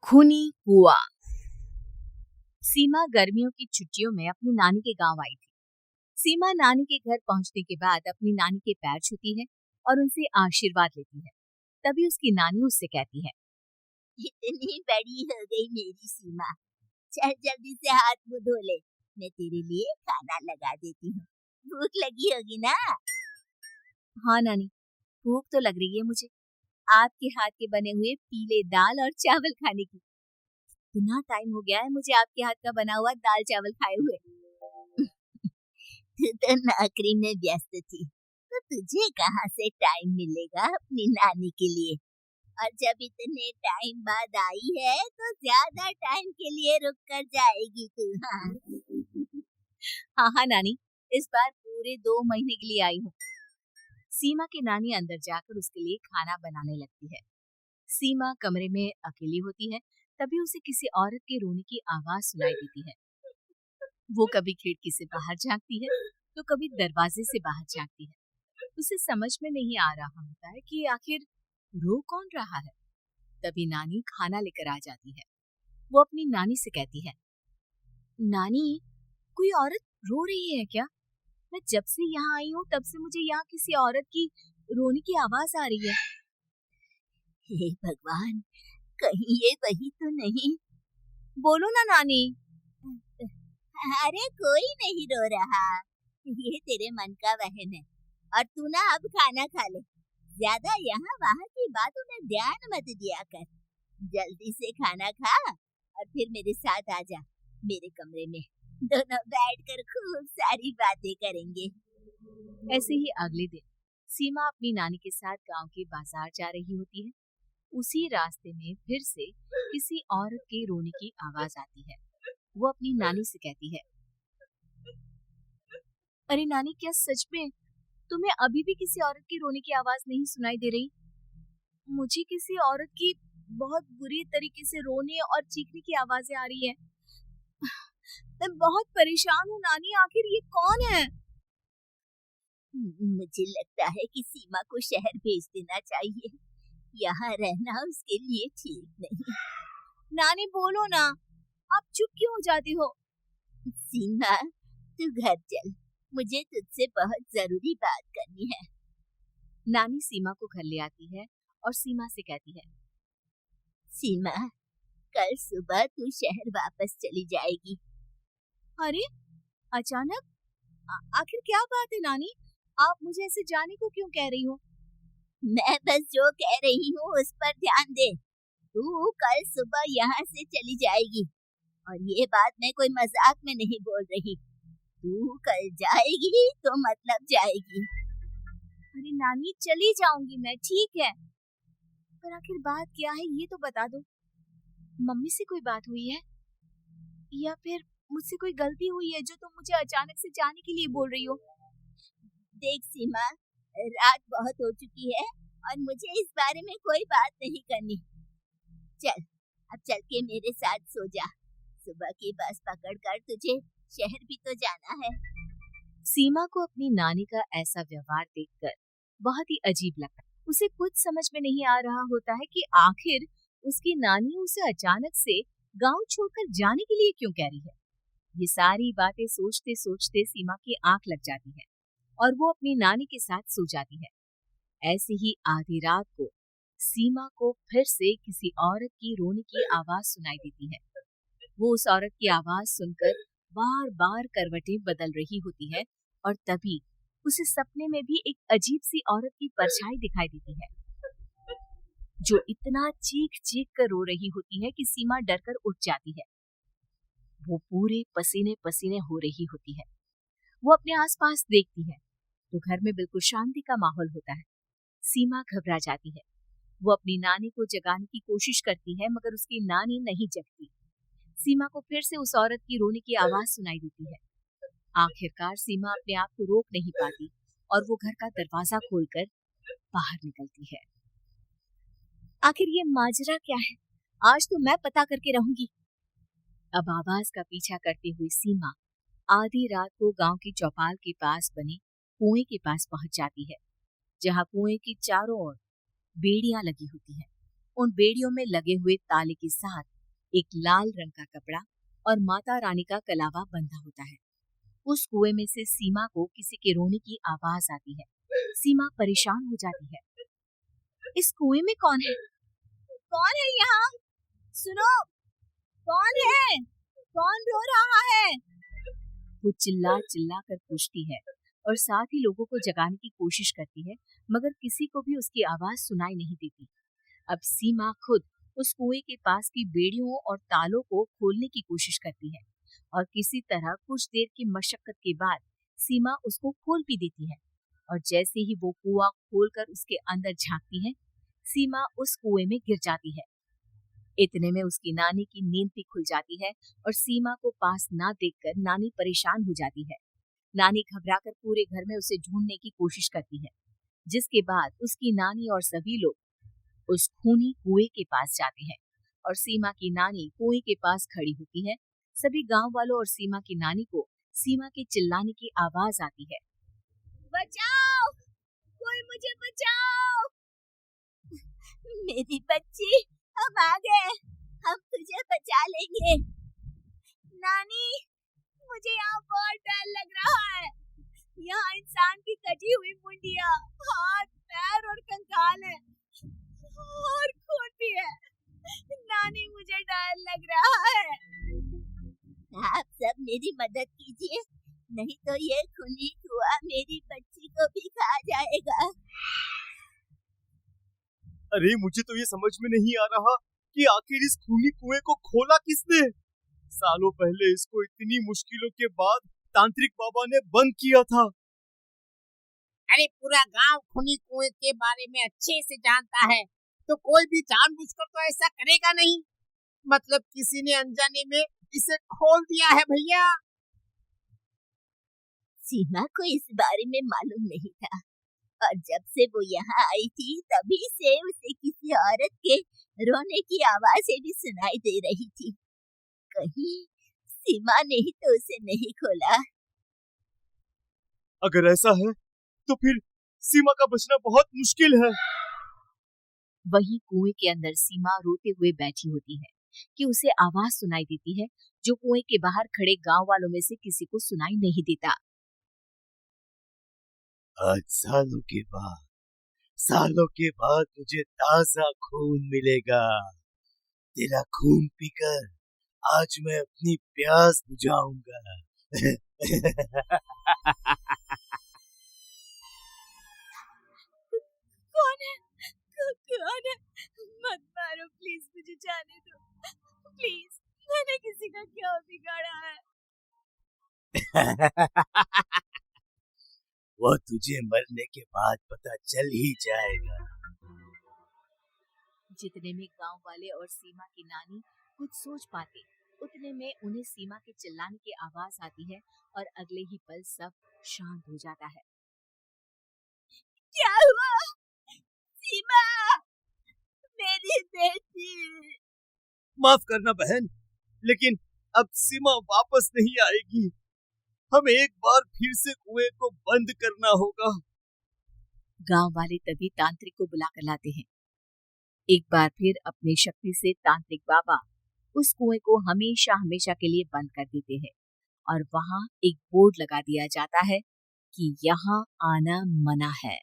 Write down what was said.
खूनी कुआ। सीमा गर्मियों की छुट्टियों में अपनी नानी के गांव आई थी। सीमा नानी के घर पहुंचने के बाद अपनी नानी के पैर छूती है और उनसे आशीर्वाद लेती है। तभी उसकी नानी उससे कहती है, इतनी बड़ी हो गई मेरी सीमा, चल जल्दी से हाथ मुंह धो ले, मैं तेरे लिए खाना लगा देती हूँ। भूख लगी होगी ना? हाँ नानी, भूख तो लग रही है मुझे, आपके हाथ के बने हुए पीले दाल और चावल खाने की। इतना टाइम हो गया है मुझे आपके हाथ का बना हुआ दाल चावल खाए हुए। तू तो नौकरी में व्यस्त थी, तो तुझे कहाँ से टाइम मिलेगा अपनी नानी के लिए? और जब इतने टाइम बाद आई है तो ज्यादा टाइम के लिए रुक कर जाएगी तू। हाँ हाँ नानी, इस बार पूरे 2 महीने के लिए आई हूँ। सीमा की नानी अंदर जाकर उसके लिए खाना बनाने लगती है। सीमा कमरे में अकेली होती है, तभी उसे किसी औरत के रोने की आवाज सुनाई देती है। वो कभी खिड़की से बाहर झांकती है तो कभी दरवाजे से बाहर झांकती है। उसे समझ में नहीं आ रहा होता है कि आखिर रो कौन रहा है। तभी नानी खाना लेकर आ जाती है। वो अपनी नानी से कहती है, नानी, कोई औरत रो रही है क्या? मैं जब से यहाँ आई हूँ तब से मुझे यहाँ किसी औरत की रोने की आवाज आ रही है। हे भगवान, कहीं ये वही तो नहीं? बोलो ना नानी। अरे कोई नहीं रो रहा, ये तेरे मन का वहम है। और तू ना अब खाना खा ले, ज्यादा यहाँ वहाँ की बातों में ध्यान मत दिया कर। जल्दी से खाना खा और फिर मेरे साथ आ जा मेरे कमरे में, दोनों बैठकर खूब सारी बातें करेंगे। ऐसे ही अगले दिन सीमा अपनी नानी के साथ गांव के बाजार जा रही होती है। उसी रास्ते में फिर से किसी औरत के रोने की आवाज आती है। वो अपनी नानी से कहती है, अरे नानी, क्या सच में तुम्हें अभी भी किसी औरत की रोने की आवाज नहीं सुनाई दे रही? मुझे किसी औरत की बहुत बुरी तरीके से रोने और चीखने की आवाजें आ रही है। मैं बहुत परेशान हूँ नानी, आखिर ये कौन है? मुझे लगता है कि सीमा को शहर भेज देना चाहिए, यहाँ रहना उसके लिए ठीक नहीं। नानी बोलो ना, आप चुप क्यों हो जाती हो? सीमा, तू घर चल, मुझे तुझसे बहुत जरूरी बात करनी है। नानी सीमा को घर ले आती है और सीमा से कहती है, सीमा, कल सुबह तू शहर वापस चली जाएगी। अरे अचानक? आखिर क्या बात है नानी? आप मुझे ऐसे जाने को क्यों कह रही हो? मैं बस जो कह रही हूँ उस पर ध्यान दे। तू कल सुबह यहाँ से चली जाएगी, और ये बात मैं कोई मजाक में नहीं बोल रही। तू कल जाएगी तो मतलब जाएगी। अरे नानी, चली जाऊंगी मैं, ठीक है, पर आखिर बात क्या है ये तो बता दो। मम्मी से कोई बात हुई है या फिर मुझसे कोई गलती हुई है जो तुम मुझे अचानक से जाने के लिए बोल रही हो? देख सीमा, रात बहुत हो चुकी है और मुझे इस बारे में कोई बात नहीं करनी। चल, अब चल के मेरे साथ सो जा। सुबह की बस पकड़कर तुझे शहर भी तो जाना है। सीमा को अपनी नानी का ऐसा व्यवहार देखकर बहुत ही अजीब लगता है। उसे कुछ समझ में नहीं आ रहा होता है कि आखिर उसकी नानी उसे अचानक से गांव छोड़कर जाने के लिए क्यों कह रही है। ये सारी बातें सोचते सोचते सीमा की आंख लग जाती है और वो अपनी नानी के साथ सो जाती है। ऐसे ही आधी रात को सीमा को फिर से किसी औरत की रोने की आवाज सुनाई देती है। वो उस औरत की आवाज सुनकर बार बार करवटें बदल रही होती है और तभी उसे सपने में भी एक अजीब सी औरत की परछाई दिखाई देती है, जो इतना चीख चीख कर रो रही होती है कि सीमा डरकर उठ जाती है। वो पूरे पसीने पसीने हो रही होती है। वो अपने आसपास देखती है तो घर में बिल्कुल शांति का माहौल होता है। सीमा घबरा जाती है। वो अपनी नानी को जगाने की कोशिश करती है मगर उसकी नानी नहीं जगती। सीमा को फिर से उस औरत की रोने की आवाज सुनाई देती है। आखिरकार सीमा अपने आप को रोक नहीं पाती और वो घर का दरवाजा खोलकर बाहर निकलती है। आखिर ये माजरा क्या है? आज तो मैं पता करके रहूंगी। अब आवाज का पीछा करते हुए सीमा आधी रात को गांव की चौपाल के पास बने कुएं के पास पहुंच जाती है, जहां कुएं की चारों ओर बेड़ियां लगी होती हैं। उन बेड़ियों में लगे हुए ताले के साथ एक लाल रंग का कपड़ा और माता रानी का कलावा बंधा होता है। उस कुएं में से सीमा को किसी के रोने की आवाज आती है। सीमा परेशान हो जाती है। इस कुएं में कौन है? कौन है यहाँ? सुनो, कौन है? कौन रो रहा है? वो चिल्ला चिल्ला कर पूछती है और साथ ही लोगों को जगाने की कोशिश करती है, मगर किसी को भी उसकी आवाज सुनाई नहीं देती। अब सीमा खुद उस कुएं के पास की बेड़ियों और तालों को खोलने की कोशिश करती है और किसी तरह कुछ देर की मशक्कत के बाद सीमा उसको खोल भी देती है। और जैसे ही वो कुआं खोलकर उसके अंदर झांकती है, सीमा उस कुएं में गिर जाती है। इतने में उसकी नानी की नींद भी खुल जाती है और सीमा को पास ना देखकर नानी परेशान हो जाती है। नानी घबराकर पूरे घर में उसे ढूंढने की कोशिश करती है, जिसके बाद उसकी नानी और सभी लोग उस खूनी कुएं के पास जाते हैं और सीमा की नानी कुएं के पास खड़ी होती है। सभी गांव वालों और सीमा की नानी को सीमा के चिल्लाने की आवाज आती है, बचाओ, कोई मुझे बचाओ। मेरी बच्ची, हम आ गए, हम तुझे बचा लेंगे। नानी, मुझे यहाँ बहुत डर लग रहा है। यहाँ इंसान की कटी हुई मुंडिया, हाथ, पैर और कंकाल है और खून भी है। नानी, मुझे डर लग रहा है। आप सब मेरी मदद कीजिए, नहीं तो ये खूनी कुआं मेरी बच्ची को भी खा जाएगा। अरे मुझे तो ये समझ में नहीं आ रहा कि आखिर इस खूनी कुएं को खोला किसने। सालों पहले इसको इतनी मुश्किलों के बाद तांत्रिक बाबा ने बंद किया था। अरे पूरा गांव खूनी कुएं के बारे में अच्छे से जानता है, तो कोई भी जानबूझकर तो ऐसा करेगा नहीं। मतलब किसी ने अनजाने में इसे खोल दिया है भैया। सीमा को इस बारे में मालूम नहीं था और जब से वो यहाँ आई थी तभी से उसे किसी औरत के रोने की आवाजें भी सुनाई दे रही थी। कहीं सीमा ने ही तो उसे नहीं खोला। अगर ऐसा है तो फिर सीमा का बचना बहुत मुश्किल है। वही कुएं के अंदर सीमा रोते हुए बैठी होती है कि उसे आवाज सुनाई देती है जो कुएं के बाहर खड़े गांव वालों में से किसी को सुनाई नहीं देता। आज सालों के बाद मुझे ताजा खून मिलेगा। तेरा खून पीकर आज मैं अपनी प्यास बुझाऊंगा। कौन है? कौन है? मत मारो प्लीज, मुझे जाने दो प्लीज। मैंने किसी का क्या बिगाड़ा है? वो तुझे मरने के बाद पता चल ही जाएगा। जितने में गांव वाले और सीमा की नानी कुछ सोच पाते, उतने में उन्हें सीमा के चिल्लाने की आवाज आती है और अगले ही पल सब शांत हो जाता है। क्या हुआ? सीमा, मेरी बेटी। माफ करना बहन, लेकिन अब सीमा वापस नहीं आएगी। हमें एक बार फिर से कुएं को बंद करना होगा। गांव वाले तभी तांत्रिक को बुलाकर लाते हैं। एक बार फिर अपनी शक्ति से तांत्रिक बाबा उस कुएं को हमेशा हमेशा के लिए बंद कर देते हैं और वहां एक बोर्ड लगा दिया जाता है कि यहाँ आना मना है।